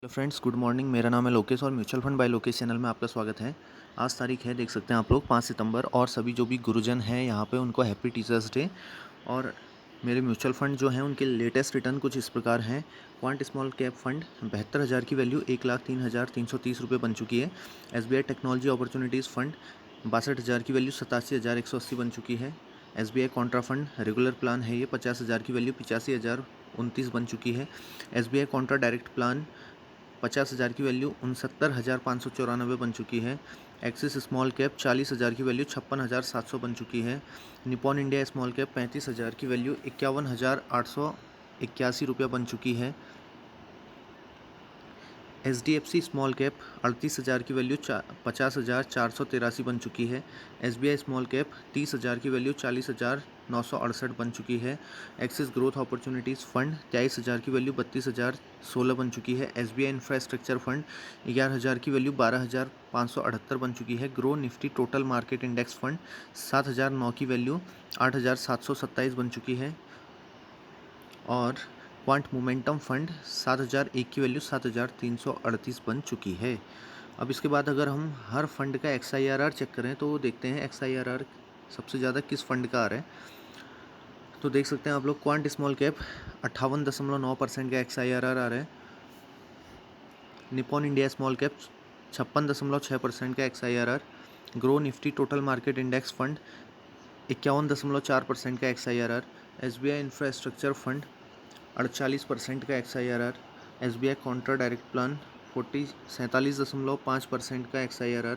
Hello friends, good morning. मेरा नाम है लोकेश और mutual fund by Lokesh channel में आपका स्वागत है। आज तारीख है, देख सकते हैं आप लोग, 5 सितंबर, और सभी जो भी गुरुजन हैं यहाँ पे उनको हैप्पी टीचर्स डे। और मेरे म्यूचुअल फंड जो हैं उनके लेटेस्ट रिटर्न कुछ इस प्रकार हैं। क्वांट स्मॉल कैप फंड 72,000 की वैल्यू 1,03,330 रुपये बन चुकी है। SBI टेक्नोलॉजी अपॉर्चुनिटीज़ फंड 62,000 की वैल्यू 87,180 बन चुकी है। SBI Contra fund regular plan है, ये 50,000 की वैल्यू 85,029 बन चुकी है। SBI कॉन्ट्रा डायरेक्ट प्लान 50,000 की वैल्यू 69,594 बन चुकी है। एक्सिस स्मॉल कैप 40,000 की वैल्यू 56,700 बन चुकी है। निपॉन इंडिया स्मॉल कैप 35,000 की वैल्यू 51,881 रुपया बन चुकी है। HDFC स्मॉल कैप 38,000 की वैल्यू 50,483 बन चुकी है। SBI स्मॉल कैप 30,000 की वैल्यू 40,968 बन चुकी है। एक्सिस ग्रोथ अपॉर्चुनिटीज़ फंड 23,000 की वैल्यू 32,016 बन चुकी है। SBI इंफ्रास्ट्रक्चर फंड 11,000 की वैल्यू 12,578 बन चुकी है। Grow Nifty total market index fund 7,009 की वैल्यू 8,727 बन चुकी है। और क्वांट मोमेंटम फंड 7,001 की वैल्यू 7,338 बन चुकी है। अब इसके बाद अगर हम हर फंड का XIRR चेक करें तो देखते हैं XIRR सबसे ज़्यादा किस फंड का आ रहा है। तो देख सकते हैं आप लोग, क्वांट स्मॉल कैप 58.9% का XIRR आ रहा है। निपॉन इंडिया स्मॉल कैप 56.6% का XIRR। Grow Nifty total market index fund 51.4% का XIRR। SBI इंफ्रास्ट्रक्चर फंड 48% का XIRR। SBI contra direct plan 47.5% का XIRR।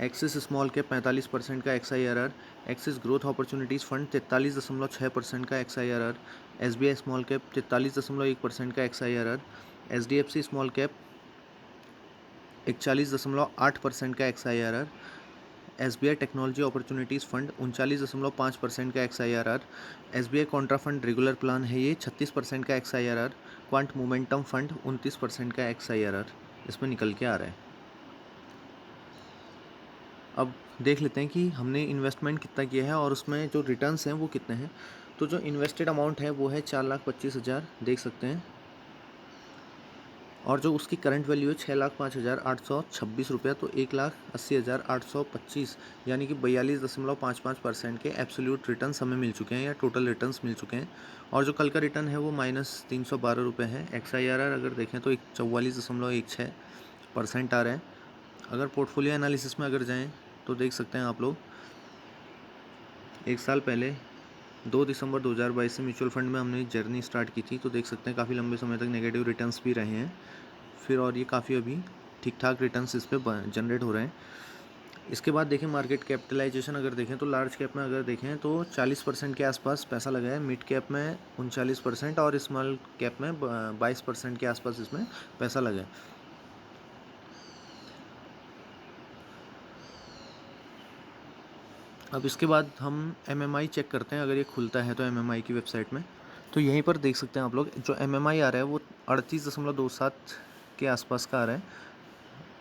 एक्सिस स्मॉल कैप 45% का XIRR। Axis growth opportunities fund 43.6% का XIRR। SBI small cap 43.1% का XIRR। HDFC small cap 41.8% का XIRR। SBI technology opportunities fund 39.5% का XIRR। SBI Contra fund regular plan है, ये 36% का XIRR। Quant momentum fund 29% का XIRR इसमें निकल के आ रहा है। अब देख लेते हैं कि हमने इन्वेस्टमेंट कितना किया है और उसमें जो रिटर्न्स हैं वो कितने हैं। तो जो इन्वेस्टेड अमाउंट है वो है 4,25,000, देख सकते हैं। और जो उसकी करंट वैल्यू है 6,05,826 रुपया, तो 1,80,825, यानी कि 42.55% के एब्सोल्यूट रिटर्न्स हमें मिल चुके हैं या टोटल रिटर्न्स मिल चुके हैं। और जो कल का रिटर्न है वो -312 रुपये है। XIRR अगर देखें तो 44.16% आ रहा है। अगर पोर्टफोलियो एनालिसिस में अगर जाएँ तो देख सकते हैं आप लोग, एक साल पहले 2 दिसंबर 2022 से म्यूचुअल फंड में हमने जर्नी स्टार्ट की थी, तो देख सकते हैं काफ़ी लंबे समय तक नेगेटिव रिटर्न्स भी रहे हैं फिर, और ये काफ़ी अभी ठीक ठाक रिटर्न्स इस पे जनरेट हो रहे हैं। इसके बाद देखें मार्केट कैपिटलाइजेशन, अगर देखें तो लार्ज कैप में अगर देखें तो 40% के आसपास पैसा लगा है, मिड कैप में 39% और स्मॉल कैप में 22% के आसपास इसमें पैसा लगा है। अब इसके बाद हम MMI चेक करते हैं, अगर ये खुलता है तो MMI की वेबसाइट में, तो यहीं पर देख सकते हैं आप लोग, जो MMI आ रहा है वो 38.27 के आसपास का आ रहा है।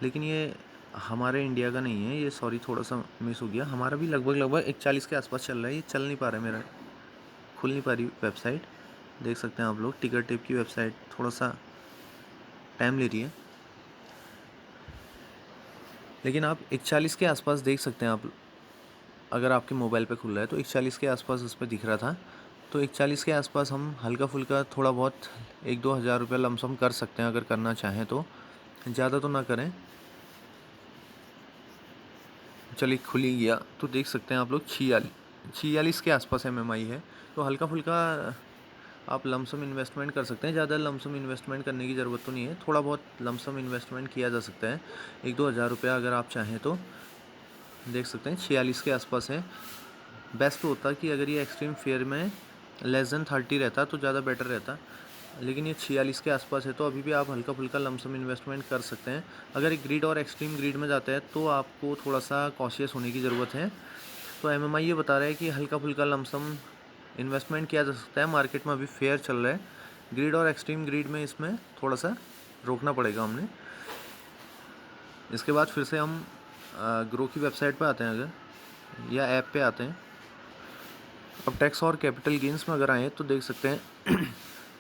लेकिन ये हमारे इंडिया का नहीं है, ये सॉरी थोड़ा सा मिस हो गया, हमारा भी लगभग लगभग 41 के आसपास चल रहा है। ये चल नहीं पा रहा है मेरा, खुल नहीं पा रही वेबसाइट। देख सकते हैं आप लोग, टिकर टेप की वेबसाइट थोड़ा सा टाइम ले रही है, लेकिन आप 41 के आसपास देख सकते हैं आप। अगर आपके मोबाइल पे खुल रहा है तो 41 के आसपास उस पर दिख रहा था। तो 41 के आसपास हम हल्का फुल्का थोड़ा बहुत 1-2 हज़ार रुपया लमसम कर सकते हैं, अगर करना चाहें तो, ज़्यादा तो ना करें। चलिए खुल ही गया, तो देख सकते हैं आप लोग 46 के आसपास MMI है। तो हल्का फुल्का आप लमसम इन्वेस्टमेंट कर सकते हैं, ज़्यादा लमसम इन्वेस्टमेंट करने की ज़रूरत तो नहीं है, थोड़ा बहुत लमसम इन्वेस्टमेंट किया जा सकता है, 1-2 हज़ार रुपया अगर आप चाहें तो। देख सकते हैं 46 के आसपास है। बेस्ट होता कि अगर ये एक्सट्रीम फेयर में <30 रहता तो ज़्यादा बेटर रहता, लेकिन ये 46 के आसपास है, तो अभी भी आप हल्का फुल्का लमसम इन्वेस्टमेंट कर सकते हैं। अगर एक ग्रीड और एक्सट्रीम ग्रीड में जाता है तो आपको थोड़ा सा कॉशियस होने की ज़रूरत है। तो MMI ये बता रहा है कि हल्का फुल्का लमसम इन्वेस्टमेंट किया जा सकता है, मार्केट में अभी फेयर चल रहा है। ग्रीड और एक्सट्रीम ग्रीड में इसमें थोड़ा सा रोकना पड़ेगा हमने। इसके बाद फिर से हम ग्रो की वेबसाइट पे आते हैं अगर, या ऐप पे आते हैं। अब टैक्स और कैपिटल गेंस में अगर आएँ तो देख सकते हैं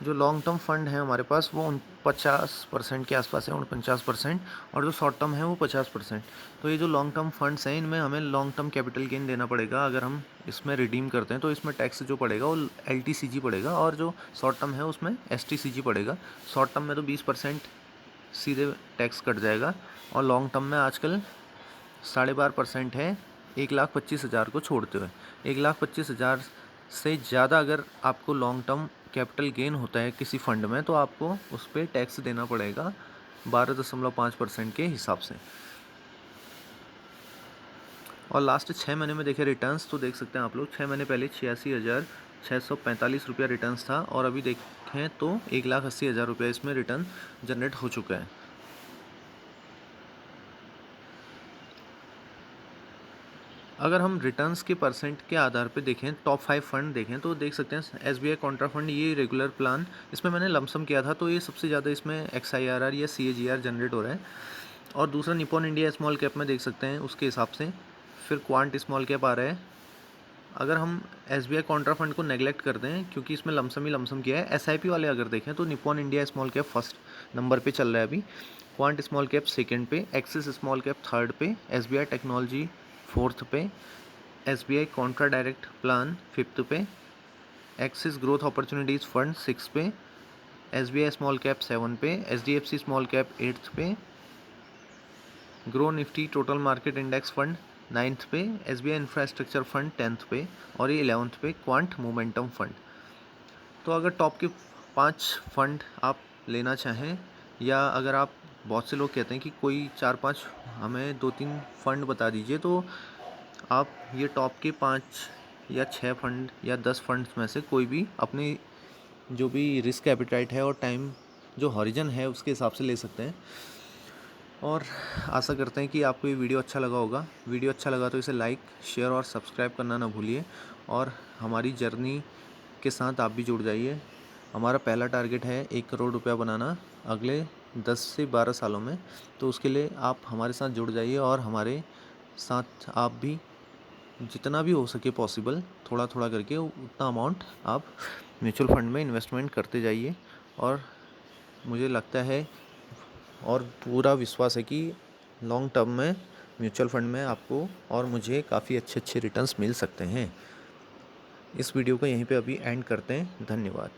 जो लॉन्ग टर्म फंड है हमारे पास वो 50% के आसपास है, 49%, और जो शॉर्ट टर्म है वो 50%। तो ये जो लॉन्ग टर्म फंड्स हैं इनमें हमें लॉन्ग टर्म कैपिटल गेन देना पड़ेगा। अगर हम इसमें रिडीम करते हैं तो इसमें टैक्स जो पड़ेगा वो LTCG पड़ेगा, और जो शॉर्ट टर्म है उसमें STCG पड़ेगा। शॉर्ट टर्म में तो 20% सीधे टैक्स कट जाएगा, और लॉन्ग टर्म में आजकल 12.5% है, 1,25,000 को छोड़ते हुए। 1,25,000 से ज़्यादा अगर आपको लॉन्ग टर्म कैपिटल गेन होता है किसी फंड में, तो आपको उस पर टैक्स देना पड़ेगा 12.5% के हिसाब से। और लास्ट 6 महीने में देखें रिटर्न्स, तो देख सकते हैं आप लोग 6 महीने पहले 86,645 रुपया रिटर्न्स था, और अभी देखें तो 1,80,000 रुपया इसमें रिटर्न जनरेट हो चुका है। अगर हम रिटर्न्स के परसेंट के आधार पे देखें, टॉप 5 फंड देखें, तो देख सकते हैं SBI कॉन्ट्रा फंड, ये रेगुलर प्लान, इसमें मैंने लमसम किया था तो ये सबसे ज़्यादा इसमें XIRR या CAGR जनरेट हो रहा है। और दूसरा निपॉन इंडिया स्मॉल कैप में देख सकते हैं उसके हिसाब से, फिर क्वांट स्मॉल कैप आ रहा है। अगर हम SBI कॉन्ट्रा फंड को नेगलेक्ट कर दें क्योंकि इसमें लमसम ही लमसम किया है, SIP वाले अगर देखें तो Nippon India small cap first number पे चल रहा है अभी, क्वांट स्मॉल कैप सेकंड पे, एक्सिस स्मॉल कैप थर्ड पे, SBI टेक्नोलॉजी फोर्थ पे, SBI contra direct plan fifth पे, Axis growth opportunities fund six पे, SBI स्मॉल कैप 7 पे, HDFC स्मॉल कैप 8th पे, Groww Nifty total market index fund 9th पे, SBI infrastructure fund 10th पे, और ये 11th पे क्वांट मोमेंटम फंड। तो अगर टॉप के 5 फंड आप लेना चाहें, या अगर आप, बहुत से लोग कहते हैं कि कोई 4-5 हमें 2-3 फंड बता दीजिए, तो आप ये टॉप के 5 या 6 फंड या 10 फंड्स में से कोई भी अपनी जो भी रिस्क एपिटाइट है और टाइम जो हॉरिजन है उसके हिसाब से ले सकते हैं। और आशा करते हैं कि आपको ये वीडियो अच्छा लगा होगा। वीडियो अच्छा लगा तो इसे लाइक, शेयर और सब्सक्राइब करना ना भूलिए, और हमारी जर्नी के साथ आप भी जुड़ जाइए। हमारा पहला टारगेट है 1 करोड़ रुपया बनाना अगले 10 से 12 सालों में। तो उसके लिए आप हमारे साथ जुड़ जाइए, और हमारे साथ आप भी जितना भी हो सके पॉसिबल थोड़ा थोड़ा करके उतना अमाउंट आप म्यूचुअल फंड में इन्वेस्टमेंट करते जाइए। और मुझे लगता है और पूरा विश्वास है कि लॉन्ग टर्म में म्यूचुअल फंड में आपको और मुझे काफ़ी अच्छे अच्छे रिटर्न्स मिल सकते हैं। इस वीडियो को यहीं पे अभी एंड करते हैं। धन्यवाद।